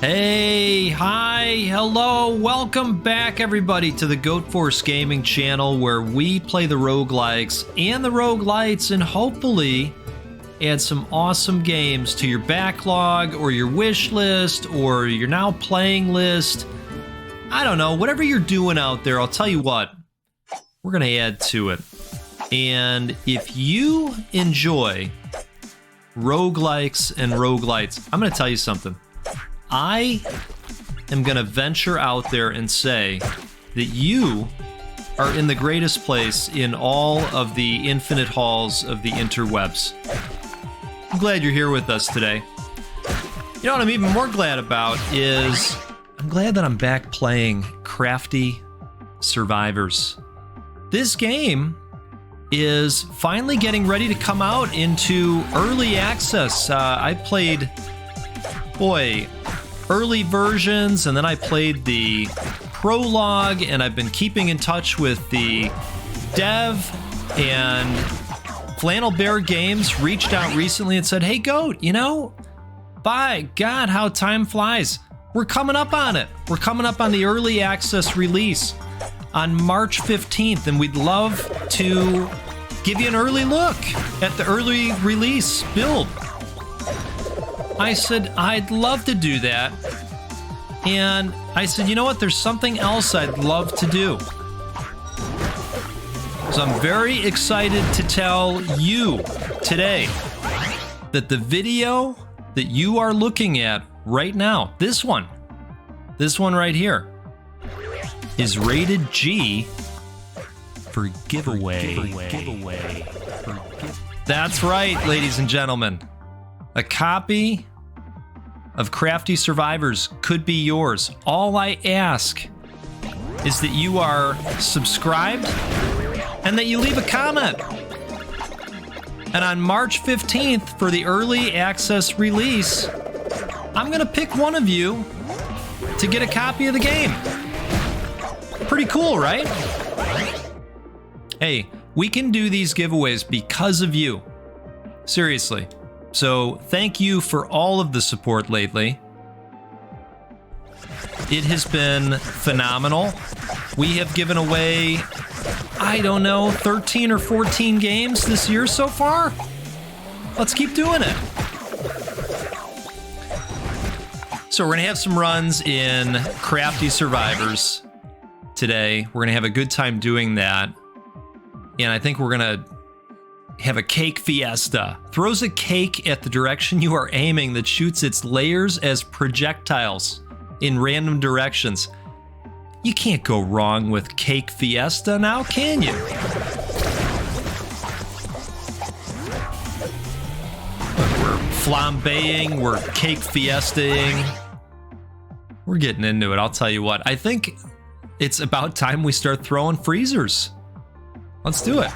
Hey, hi, hello, welcome back everybody to the Goat Force Gaming channel where we play the roguelikes and the roguelites and hopefully add some awesome games to your backlog or your wish list or your now playing list. I don't know, whatever you're doing out there, I'll tell you what, we're going to add to it. And if you enjoy roguelikes and roguelites, I'm going to tell you something. I am going to venture out there and say that you are in the greatest place in all of the infinite halls of the interwebs. I'm glad you're here with us today. You know what I'm even more glad about is I'm glad that I'm back playing Crafty Survivors. This game is finally getting ready to come out into early access. I played, early versions, and then I played the prologue, and I've been keeping in touch with the dev, and Flannel Bear Games reached out recently and said, hey Goat, you know, by God, how time flies. We're coming up on it. We're coming up on the early access release on March 15th, and we'd love to give you an early look at the early release build. I said, I'd love to do that. And I said, you know what? There's something else I'd love to do. So I'm very excited to tell you today that the video that you are looking at right now, this one right here, is rated G for giveaway. That's right, ladies and gentlemen. A copy of Crafty Survivors could be yours. All I ask is that you are subscribed and that you leave a comment. And on March 15th, for the early access release, I'm going to pick one of you to get a copy of the game. Pretty cool, right? Hey, we can do these giveaways because of you. Seriously. So thank you for all of the support lately. It has been phenomenal. We have given away, I don't know, 13 or 14 games this year so far. Let's keep doing it. So we're going to have some runs in Crafty Survivors today. We're going to have a good time doing that. And I think we're going to have a cake fiesta. Throws a cake at the direction you are aiming that shoots its layers as projectiles in random directions. You can't go wrong with cake fiesta now, can you? We're flambeing, we're cake fiestaing. We're getting into it, I'll tell you what. I think it's about time we start throwing freezers. Let's do it.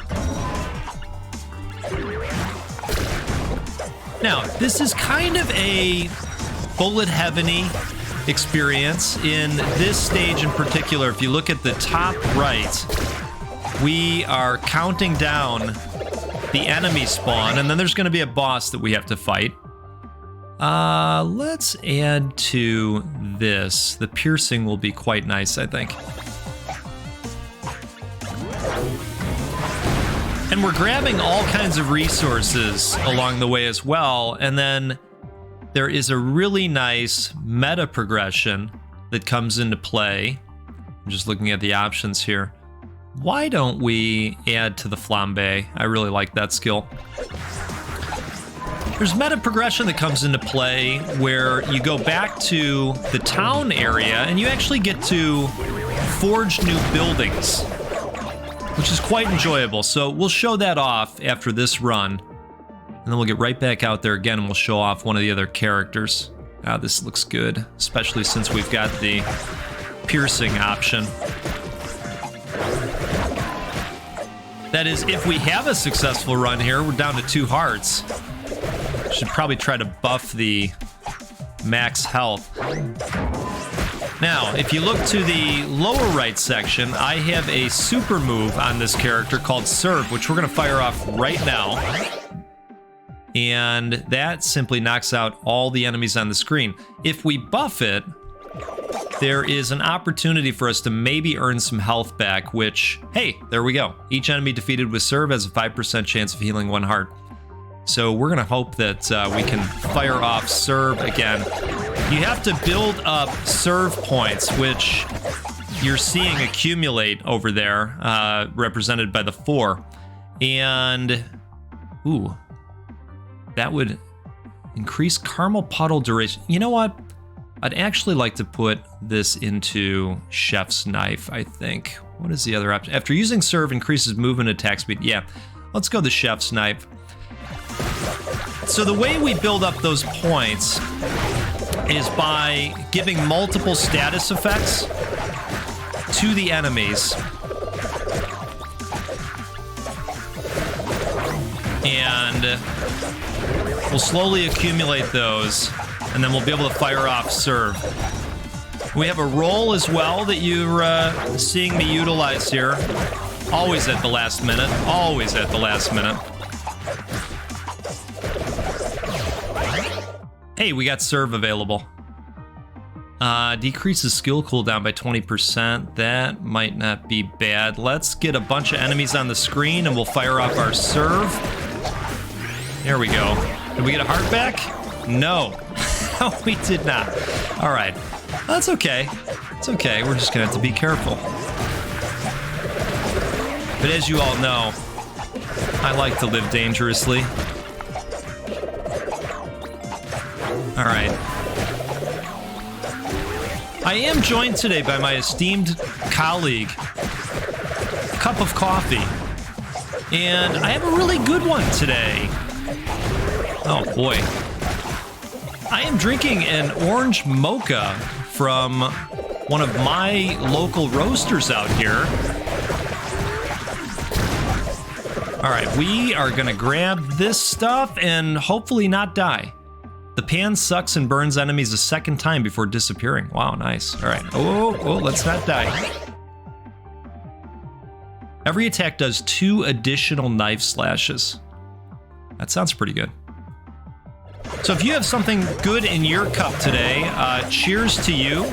Now, this is kind of a bullet heavy experience in this stage in particular. If you look at the top right, we are counting down the enemy spawn, and then there's going to be a boss that we have to fight. Let's add to this. The piercing will be quite nice, I think. And we're grabbing all kinds of resources along the way as well, and then there is a really nice meta progression that comes into play. I'm just looking at the options here. Why don't we add to the flambe? I really like that skill. There's meta progression that comes into play where you go back to the town area and you actually get to forge new buildings, which is quite enjoyable. So we'll show that off after this run. And then we'll get right back out there again and we'll show off one of the other characters. This looks good, especially since we've got the piercing option. That is, if we have a successful run here, we're down to 2 hearts. Should probably try to buff the max health. Now, if you look to the lower right section, I have a super move on this character called Serve, which we're going to fire off right now. and that simply knocks out all the enemies on the screen. If we buff it, there is an opportunity for us to maybe earn some health back, which, hey, there we go. Each enemy defeated with Serve has a 5% chance of healing 1 heart. So we're going to hope that we can fire off Serve again. You have to build up Serve points, which you're seeing accumulate over there, represented by the 4. And, ooh, that would increase Caramel Puddle duration. You know what? I'd actually like to put this into Chef's Knife, I think. What is the other option? After using Serve, increases movement attack speed. Yeah, let's go the Chef's Knife. So the way we build up those points is by giving multiple status effects to the enemies. And we'll slowly accumulate those, and then we'll be able to fire off Serve. We have a roll as well that you're seeing me utilize here. Always at the last minute. Always at the last minute. Hey, we got Serve available. Decreases skill cooldown by 20%. That might not be bad. Let's get a bunch of enemies on the screen and we'll fire off our Serve. There we go. Did we get a heart back? No. No, we did not. All right. That's okay. It's okay. We're just going to have to be careful. But as you all know, I like to live dangerously. All right. I am joined today by my esteemed colleague, Cup of Coffee. And I have a really good one today. Oh, boy. I am drinking an orange mocha from one of my local roasters out here. All right, we are going to grab this stuff and hopefully not die. The pan sucks and burns enemies a second time before disappearing. Wow, nice. All right. Oh, let's not die. Every attack does 2 additional knife slashes. That sounds pretty good. So if you have something good in your cup today, cheers to you.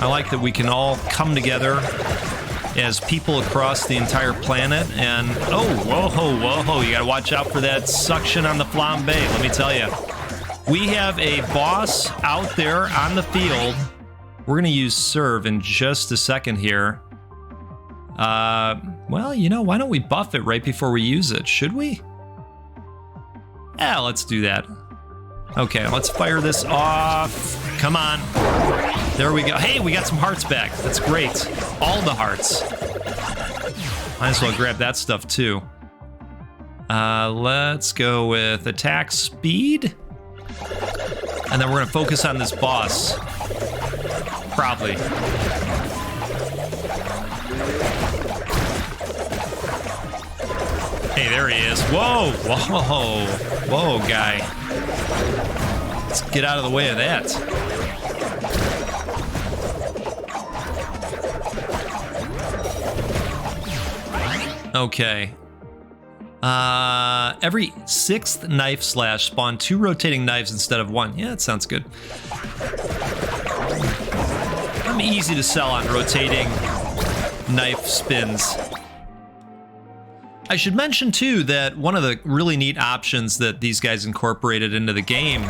I like that we can all come together as people across the entire planet. And, oh, whoa, you gotta watch out for that suction on the flambe, let me tell you. We have a boss out there on the field. We're gonna use Serve in just a second here. Well, you know, why don't we buff it right before we use it? Should we? Yeah, let's do that. Okay, let's fire this off. Come on. There we go. Hey, we got some hearts back. That's great. All the hearts. Might as well grab that stuff too. Let's go with attack speed. And then we're gonna focus on this boss. Probably. Hey, there he is. Whoa, guy. Let's get out of the way of that. Okay. Every 6th knife slash spawn 2 rotating knives instead of 1. Yeah, that sounds good. I'm easy to sell on rotating knife spins. I should mention too that one of the really neat options that these guys incorporated into the game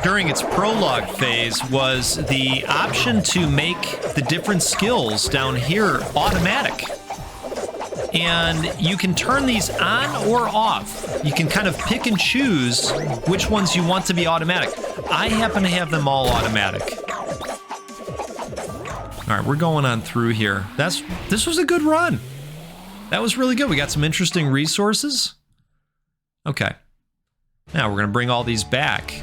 during its prologue phase was the option to make the different skills down here automatic. And you can turn these on or off. You can kind of pick and choose which ones you want to be automatic. I happen to have them all automatic. All right, we're going on through here. This was a good run. That was really good. We got some interesting resources. Okay. Now we're going to bring all these back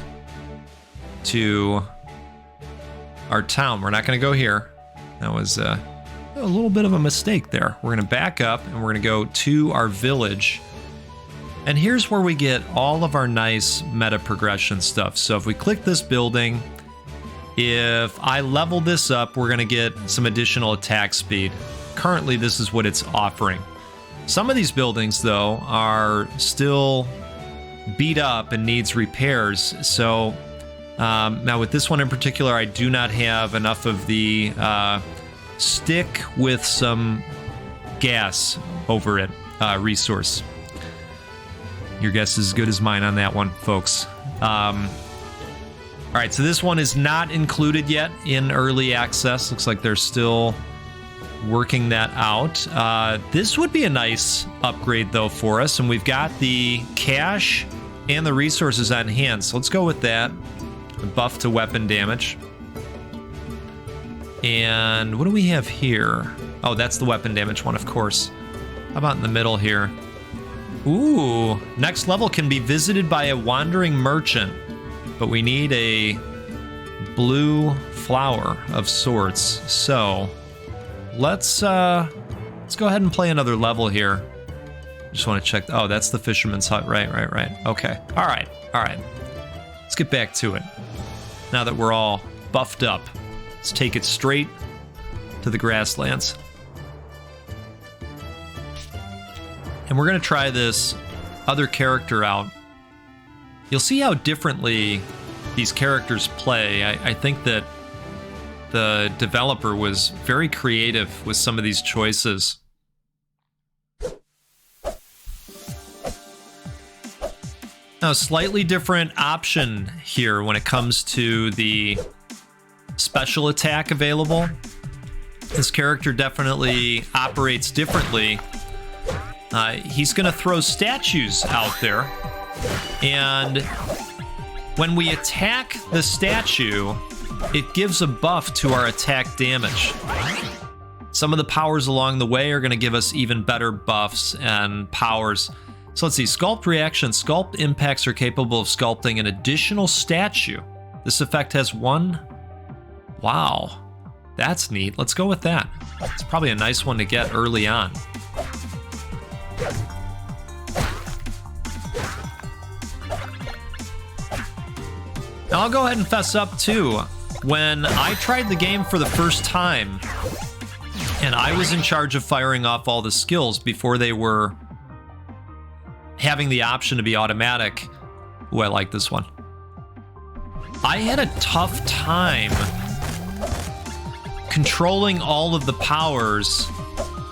to our town. We're not going to go here. That was a little bit of a mistake there. We're going to back up and we're going to go to our village. And here's where we get all of our nice meta progression stuff. So if we click this building, if I level this up, we're going to get some additional attack speed. Currently, this is what it's offering. Some of these buildings, though, are still beat up and needs repairs. So now with this one in particular, I do not have enough of the stick with some gas over it resource. Your guess is as good as mine on that one, folks. All right, so this one is not included yet in early access. Looks like they're still working that out. This would be a nice upgrade, though, for us, and we've got the cash and the resources on hand, so let's go with that. A buff to weapon damage. And what do we have here? Oh, that's the weapon damage one, of course. How about in the middle here? Ooh, next level can be visited by a wandering merchant, but we need a blue flower of sorts. So let's go ahead and play another level here. Just want to check. Oh, that's the fisherman's hut. Right. Okay. All right. Let's get back to it. Now that we're all buffed up, let's take it straight to the grasslands. And we're going to try this other character out. You'll see how differently these characters play. I think that the developer was very creative with some of these choices. Now, a slightly different option here when it comes to the special attack available. This character definitely operates differently. He's going to throw statues out there, and when we attack the statue, it gives a buff to our attack damage. Some of the powers along the way are going to give us even better buffs and powers. So let's see, sculpt reaction. Sculpt impacts are capable of sculpting an additional statue. This effect has one. Wow, that's neat. Let's go with that. It's probably a nice one to get early on. Now I'll go ahead and fess up too. When I tried the game for the first time, and I was in charge of firing off all the skills before they were having the option to be automatic. Ooh, I like this one. I had a tough time controlling all of the powers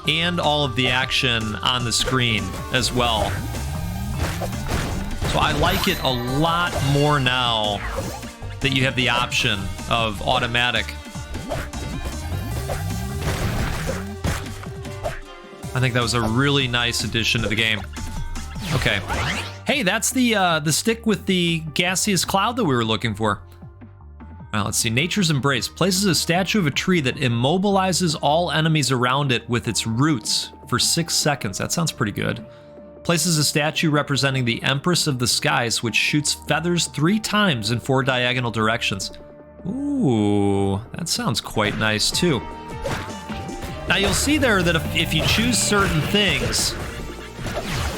and all of the action on the screen as well. So I like it a lot more now that you have the option of automatic. I think that was a really nice addition to the game. Okay. Hey, that's the stick with the gaseous cloud that we were looking for. Let's see. Nature's Embrace places a statue of a tree that immobilizes all enemies around it with its roots for 6 seconds. That sounds pretty good. Places a statue representing the Empress of the Skies, which shoots feathers 3 times in 4 diagonal directions. Ooh, that sounds quite nice too. Now you'll see there that if you choose certain things,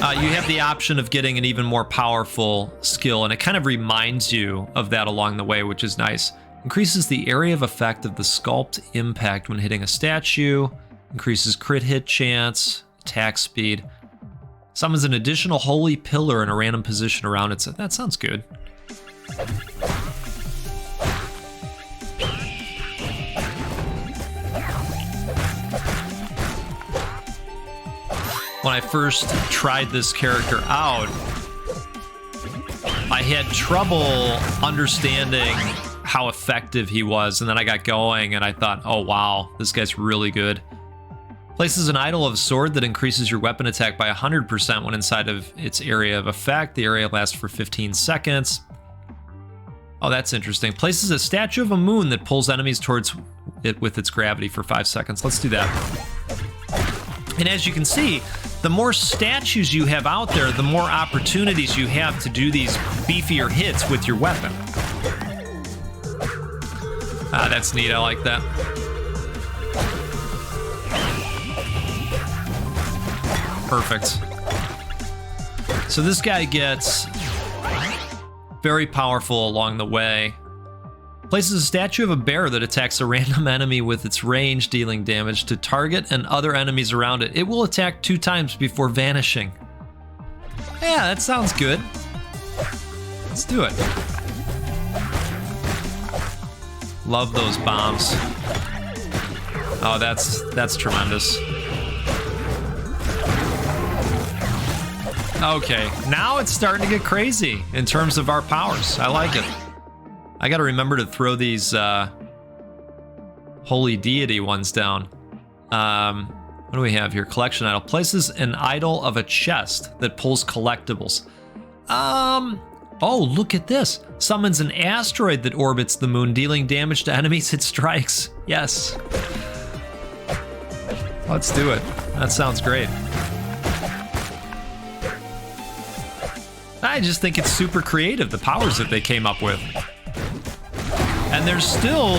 you have the option of getting an even more powerful skill, and it kind of reminds you of that along the way, which is nice. Increases the area of effect of the sculpt impact when hitting a statue. Increases crit hit chance, attack speed. Summons an additional holy pillar in a random position around it. So that sounds good. When I first tried this character out, I had trouble understanding how effective he was, and then I got going and I thought, oh wow, this guy's really good. Places an idol of a sword that increases your weapon attack by 100% when inside of its area of effect. The area lasts for 15 seconds. Oh, that's interesting. Places a statue of a moon that pulls enemies towards it with its gravity for 5 seconds. Let's do that. And as you can see, the more statues you have out there, the more opportunities you have to do these beefier hits with your weapon. Ah, that's neat. I like that. Perfect. So this guy gets very powerful along the way. Places a statue of a bear that attacks a random enemy with its range, dealing damage to target and other enemies around it. It will attack 2 times before vanishing. Yeah, that sounds good. Let's do it. Love those bombs. Oh, that's tremendous. Okay, now it's starting to get crazy in terms of our powers. I like it. I gotta remember to throw these holy deity ones down. What do we have here? Collection idol. Places an idol of a chest that pulls collectibles. Oh, look at this. Summons an asteroid that orbits the moon, dealing damage to enemies it strikes. Yes. Let's do it. That sounds great. I just think it's super creative, the powers that they came up with. And there's still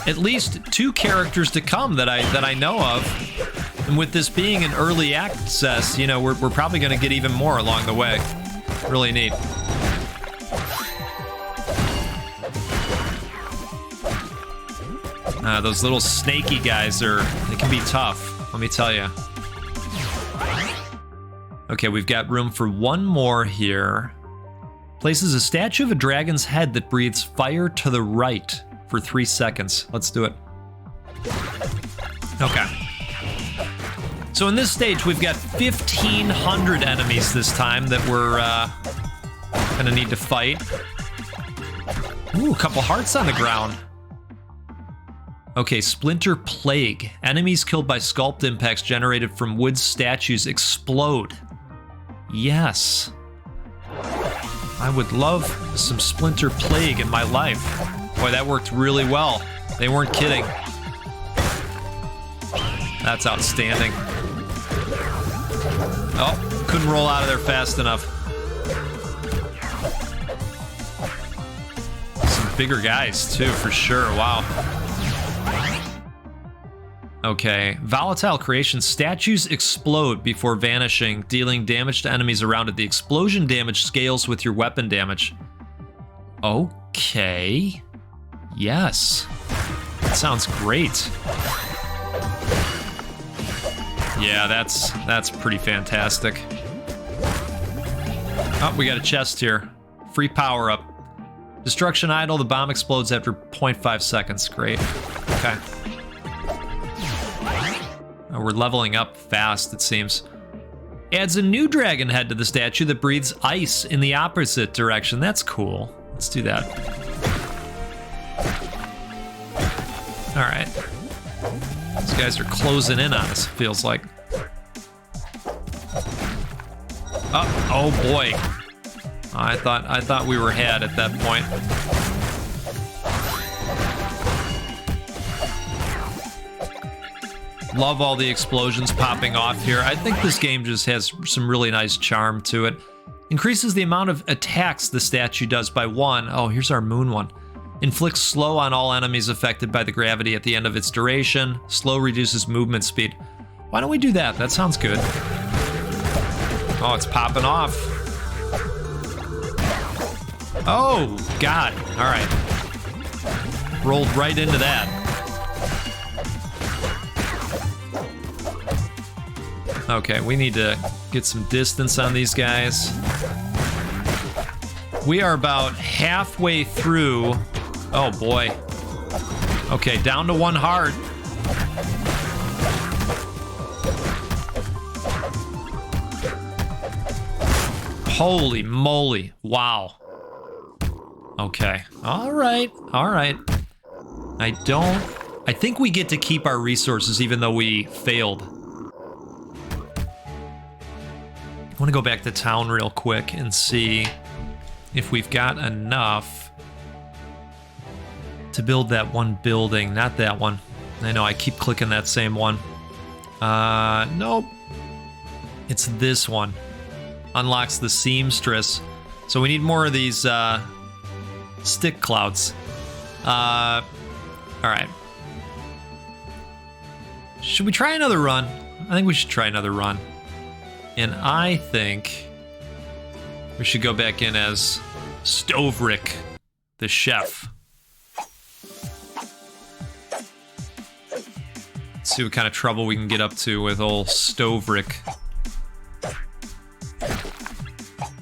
at least 2 characters to come that I know of. And with this being an early access, you know, we're probably going to get even more along the way. Really neat. Those little snaky guys they can be tough, let me tell you. Okay, we've got room for one more here. Places a statue of a dragon's head that breathes fire to the right for 3 seconds. Let's do it. Okay. So in this stage, we've got 1,500 enemies this time that we're gonna need to fight. Ooh, a couple hearts on the ground. Okay, Splinter Plague. Enemies killed by sculpt impacts generated from wood statues explode. Yes. I would love some Splinter Plague in my life. Boy, that worked really well. They weren't kidding. That's outstanding. Oh, couldn't roll out of there fast enough. Some bigger guys, too, for sure. Wow. Okay, volatile creation. Statues explode before vanishing, dealing damage to enemies around it. The explosion damage scales with your weapon damage. Okay. Yes. That sounds great. Yeah, that's pretty fantastic. Oh, we got a chest here. Free power up. Destruction idol. The bomb explodes after 0.5 seconds. Great. Okay. We're leveling up fast, it seems. Adds a new dragon head to the statue that breathes ice in the opposite direction. That's cool. Let's do that. All right. These guys are closing in on us, it feels like. Oh boy. I thought we were had at that point. Love all the explosions popping off here. I think this game just has some really nice charm to it. Increases the amount of attacks the statue does by 1. Oh, here's our moon one. Inflicts slow on all enemies affected by the gravity at the end of its duration. Slow reduces movement speed. Why don't we do that? That sounds good. Oh, it's popping off. Oh, God. All right. Rolled right into that. Okay, we need to get some distance on these guys. We are about halfway through. Oh boy. Okay, down to 1 heart. Holy moly. Wow. Okay. All right. All right. I think we get to keep our resources even though we failed. I want to go back to town real quick and see if we've got enough to build that one building. Not that one. I know I keep clicking that same one. Nope. It's this one. Unlocks the seamstress. So we need more of these stick clouds. All right. Should we try another run? I think we should try another run. And I think we should go back in as Stoverick, the chef. see what kind of trouble we can get up to with old Stoverick.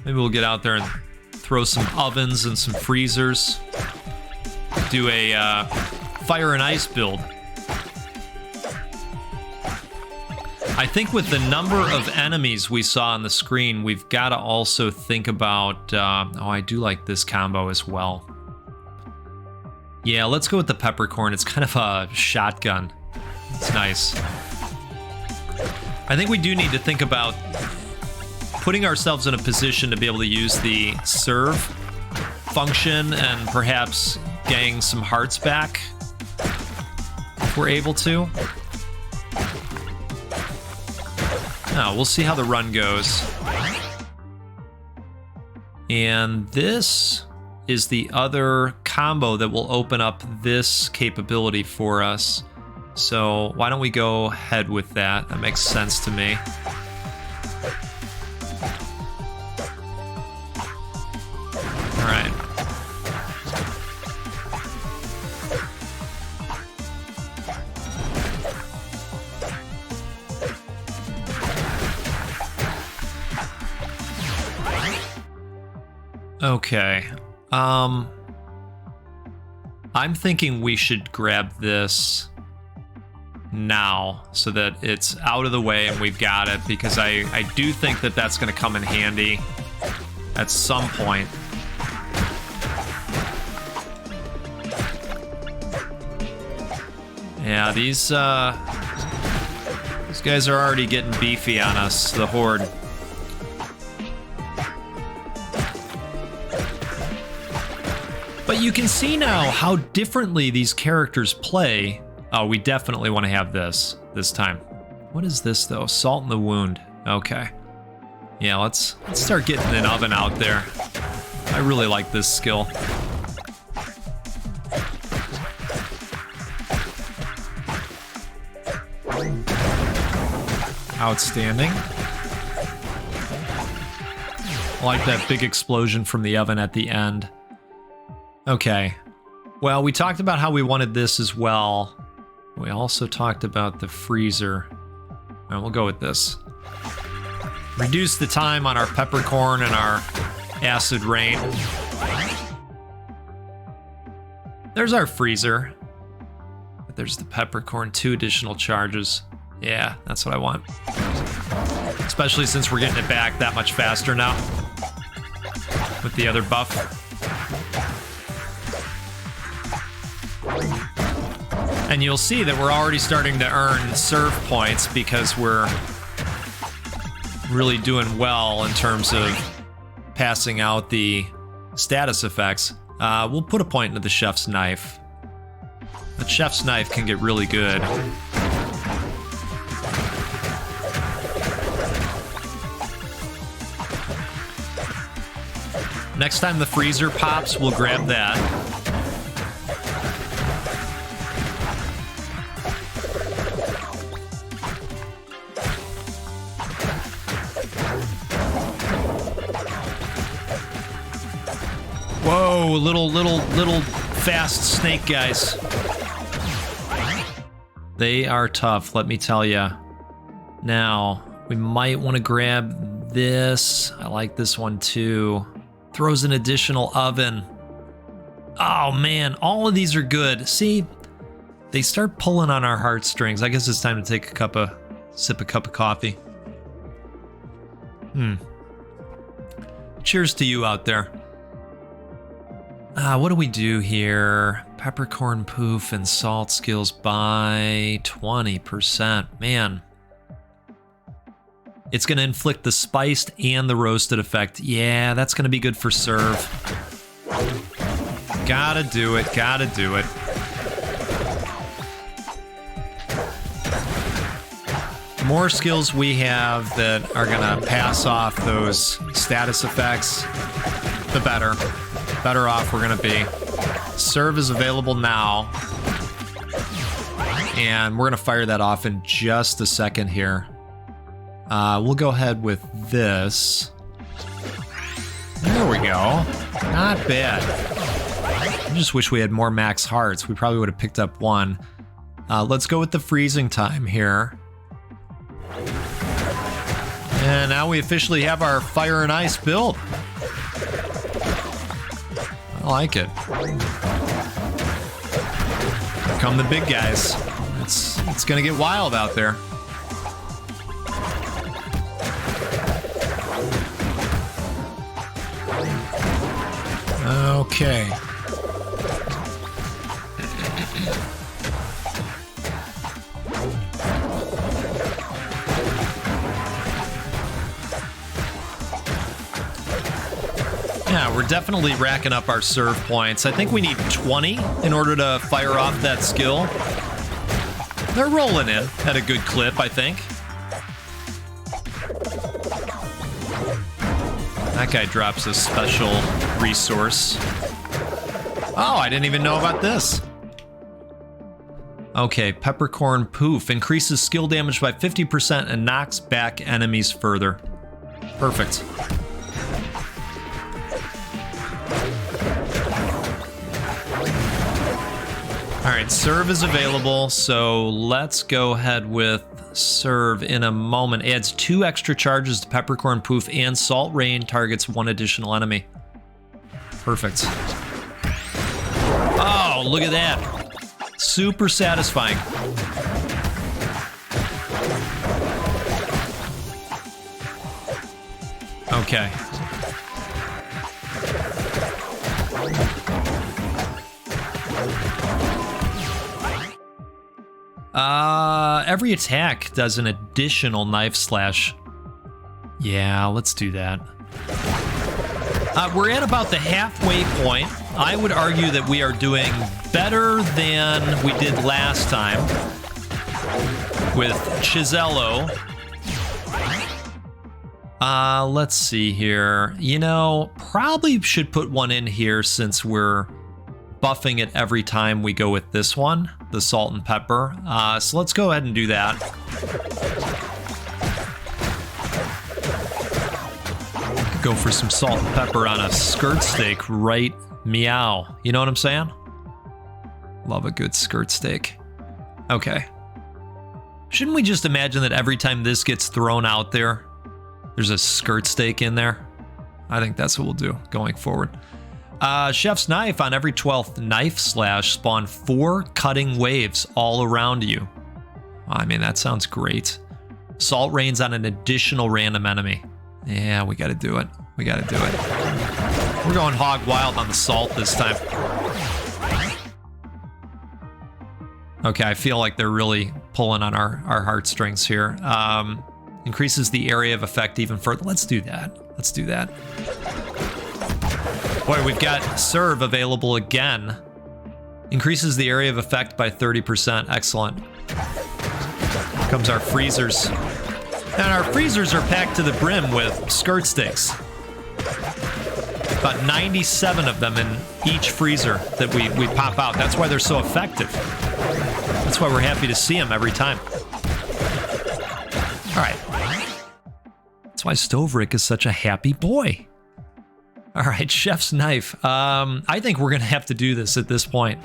Maybe we'll get out there and throw some ovens and some freezers. Do a fire and ice build. I think with the number of enemies we saw on the screen, we've got to also think about... oh, I do like this combo as well. Yeah, let's go with the peppercorn. It's kind of a shotgun. It's nice. I think we do need to think about putting ourselves in a position to be able to use the serve function and perhaps getting some hearts back if we're able to. No, we'll see how the run goes. And this is the other combo that will open up this capability for us. So why don't we go ahead with that? That makes sense to me. All right. Okay. I'm thinking we should grab this now so that it's out of the way and we've got it, because I do think that that's going to come in handy at some point. Yeah, these guys are already getting beefy on us, the Horde. But you can see now how differently these characters play. Oh, we definitely want to have this time. What is this, though? Salt in the wound. Okay. Yeah, let's start getting an oven out there. I really like this skill. Outstanding. I like that big explosion from the oven at the end. Okay. Well, we talked about how we wanted this as well. We also talked about the freezer. And we'll go with this. Reduce the time on our peppercorn and our acid rain. There's our freezer. But there's the peppercorn, 2 additional charges. Yeah, that's what I want. Especially since we're getting it back that much faster now with the other buff. And you'll see that we're already starting to earn serve points because we're really doing well in terms of passing out the status effects. We'll put a point into the chef's knife. The chef's knife can get really good. Next time the freezer pops, we'll grab that. Whoa, little fast snake guys. They are tough, let me tell you. Now, we might want to grab this. I like this one too. Throws an additional oven. Oh man, all of these are good. See, they start pulling on our heartstrings. I guess it's time to take sip a cup of coffee. Cheers to you out there. What do we do here? Peppercorn poof and salt skills by 20%. Man. It's going to inflict the spiced and the roasted effect. Yeah, that's going to be good for serve. Gotta do it, gotta do it. The more skills we have that are going to pass off those status effects, the better. Better off we're going to be. Serve is available now. And we're going to fire that off in just a second here. We'll go ahead with this. There we go. Not bad. I just wish we had more max hearts. We probably would have picked up one. Let's go with the freezing time here. And now we officially have our fire and ice build. I like it. Here come the big guys. It's gonna get wild out there. Okay. Yeah, we're definitely racking up our serve points. I think we need 20 in order to fire off that skill. They're rolling in at a good clip, I think. That guy drops a special resource. Oh, I didn't even know about this. Okay, Peppercorn Poof increases skill damage by 50% and knocks back enemies further. Perfect. All right, serve is available, so let's go ahead with serve in a moment. Adds 2 extra charges to Peppercorn Poof and Salt Rain targets 1 additional enemy. Perfect. Oh, look at that. Super satisfying. Okay. Every attack does an additional knife slash. Yeah, let's do that. We're at about the halfway point. I would argue that we are doing better than we did last time with Chisello. Let's see here. You know, probably should put one in here since we're buffing it every time we go with this one, the salt and pepper. So let's go ahead and do that. Go for some salt and pepper on a skirt steak, right? Meow. You know what I'm saying? Love a good skirt steak. Okay. Shouldn't we just imagine that every time this gets thrown out there, there's a skirt steak in there? I think that's what we'll do going forward. Chef's Knife, on every 12th knife slash, spawn 4 cutting waves all around you. I mean, that sounds great. Salt rains on an additional random enemy. Yeah, we gotta do it. We gotta do it. We're going hog wild on the salt this time. Okay, I feel like they're really pulling on our heartstrings here. Increases the area of effect even further. Let's do that. Let's do that. Boy, we've got serve available again. Increases the area of effect by 30%. Excellent. Here comes our freezers. And our freezers are packed to the brim with skirt sticks. About 97 of them in each freezer that we pop out. That's why they're so effective. That's why we're happy to see them every time. All right. That's why Stove Rick is such a happy boy. All right, Chef's Knife. I think we're going to have to do this at this point.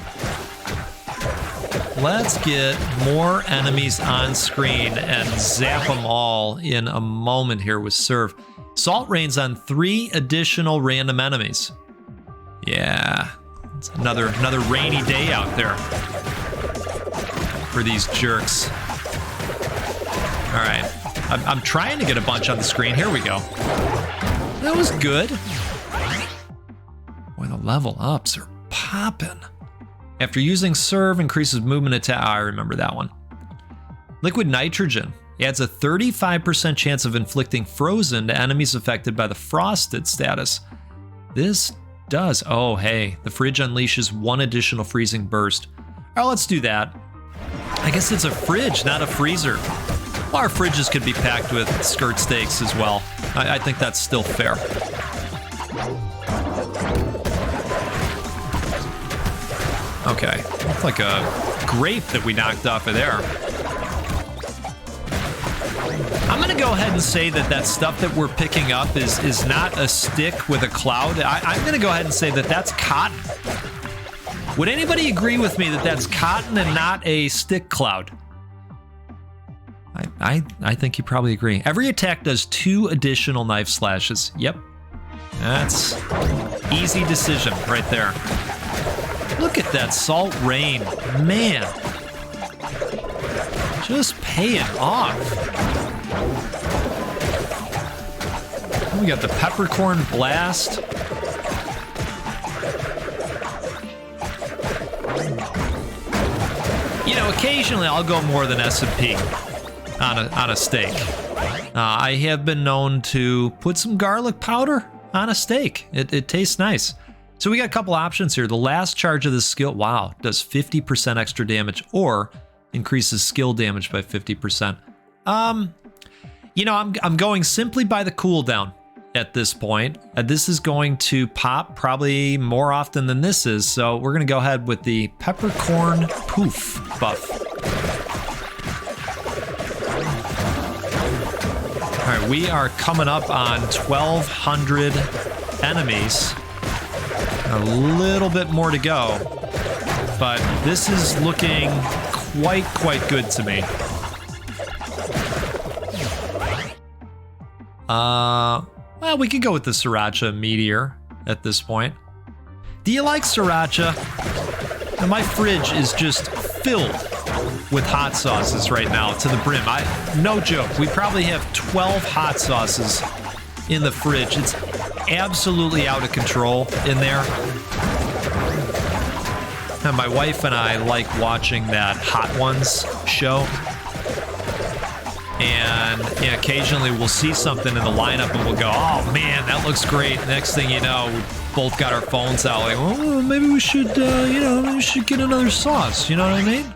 Let's get more enemies on screen and zap them all in a moment here with serve. Salt rains on 3 additional random enemies. Yeah, it's another rainy day out there for these jerks. All right, I'm trying to get a bunch on the screen. Here we go. That was good. Boy, the level ups are popping. After using serve, increases movement attack. I remember that one. Liquid Nitrogen adds a 35% chance of inflicting frozen to enemies affected by the frosted status. This does. Oh, hey, the fridge unleashes 1 additional freezing burst. All right, let's do that. I guess it's a fridge, not a freezer. Well, our fridges could be packed with skirt steaks as well. I think that's still fair. Okay, looks like a grape that we knocked off of there. I'm gonna go ahead and say that stuff that we're picking up is not a stick with a cloud. I'm gonna go ahead and say that that's cotton. Would anybody agree with me that that's cotton and not a stick cloud? I think you probably agree. Every attack does 2 additional knife slashes. Yep. That's easy decision right there. Look at that salt rain. Man. Just paying off. We got the peppercorn blast. You know, occasionally I'll go more than S&P on a steak. I have been known to put some garlic powder on a steak. It tastes nice. So we got a couple options here. The last charge of this skill, wow, does 50% extra damage or increases skill damage by 50%. You know, I'm going simply by the cooldown at this point. This is going to pop probably more often than this is, so we're going to go ahead with the peppercorn poof buff. All right, we are coming up on 1,200 enemies. A little bit more to go, but this is looking quite good to me. Well, we could go with the Sriracha Meteor at this point. Do you like Sriracha? Now, my fridge is just filled with hot sauces right now to the brim. No joke, we probably have 12 hot sauces in the fridge. It's absolutely out of control in there. And my wife and I like watching that Hot Ones show. And occasionally we'll see something in the lineup and we'll go, oh man, that looks great. Next thing you know, we both got our phones out like, oh, maybe we should, maybe we should get another sauce. You know what I mean?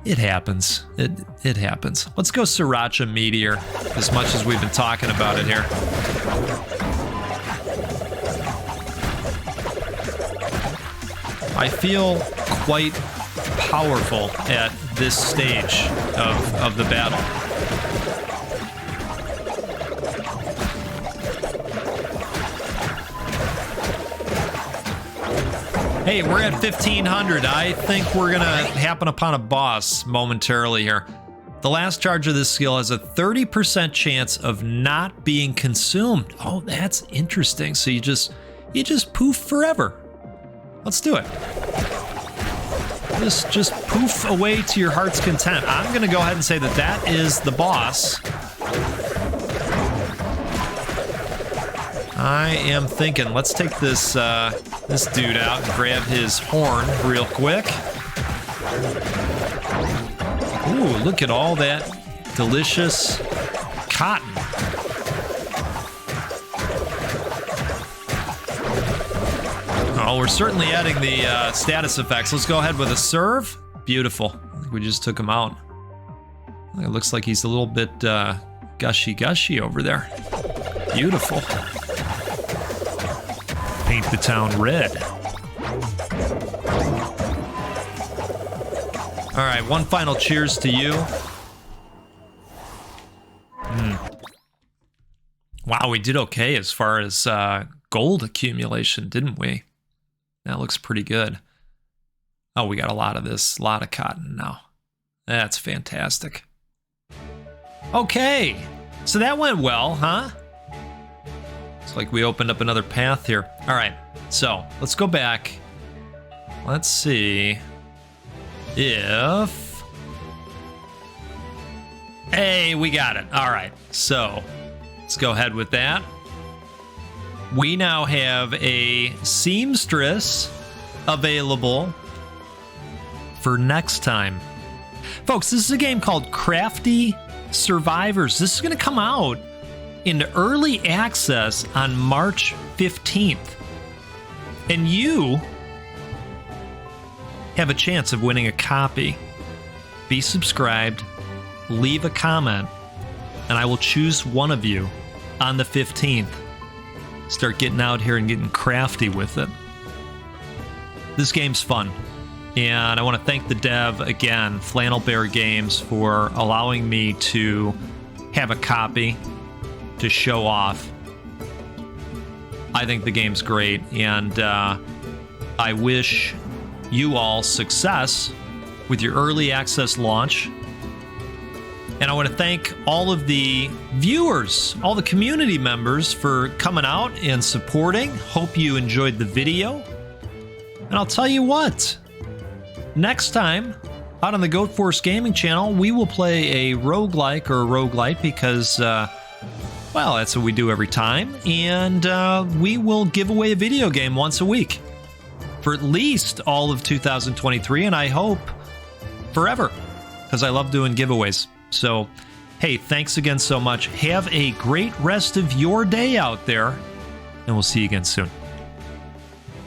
It happens. It happens. Let's go Sriracha Meteor, as much as we've been talking about it here. I feel quite powerful at this stage of the battle. Hey, we're at 1,500. I think we're gonna happen upon a boss momentarily here. The last charge of this skill has a 30% chance of not being consumed. Oh, that's interesting. So you just poof forever. Let's do it. Just poof away to your heart's content. I'm gonna go ahead and say that is the boss. I am thinking, let's take this this dude out and grab his horn real quick. Ooh, look at all that delicious cotton. Oh, we're certainly adding the status effects. Let's go ahead with a serve. Beautiful. I think we just took him out. It looks like he's a little bit gushy over there. Beautiful. Paint the town red. All right, one final cheers to you. Wow, we did okay as far as gold accumulation, didn't we? That looks pretty good. Oh, we got a lot of this, a lot of cotton now. That's fantastic. Okay, so that went well, huh? It's like we opened up another path here. All right, so let's go back. Let's see if... Hey, we got it. All right, so let's go ahead with that. We now have a seamstress available for next time. Folks, this is a game called Crafty Survivors. This is going to come out into early access on March 15th. And you have a chance of winning a copy. Be subscribed, leave a comment, and I will choose one of you on the 15th. Start getting out here and getting crafty with it. This game's fun. And I want to thank the dev again, Flannel Bear Games, for allowing me to have a copy to show off. I think the game's great, and I wish you all success with your early access launch. And I want to thank all of the viewers, all the community members for coming out and supporting. Hope you enjoyed the video. And I'll tell you what, next time out on the Goat Force Gaming channel, we will play a roguelike or a roguelite because, well, that's what we do every time. And we will give away a video game once a week for at least all of 2023, and I hope forever, because I love doing giveaways. So, hey, thanks again so much. Have a great rest of your day out there, and we'll see you again soon.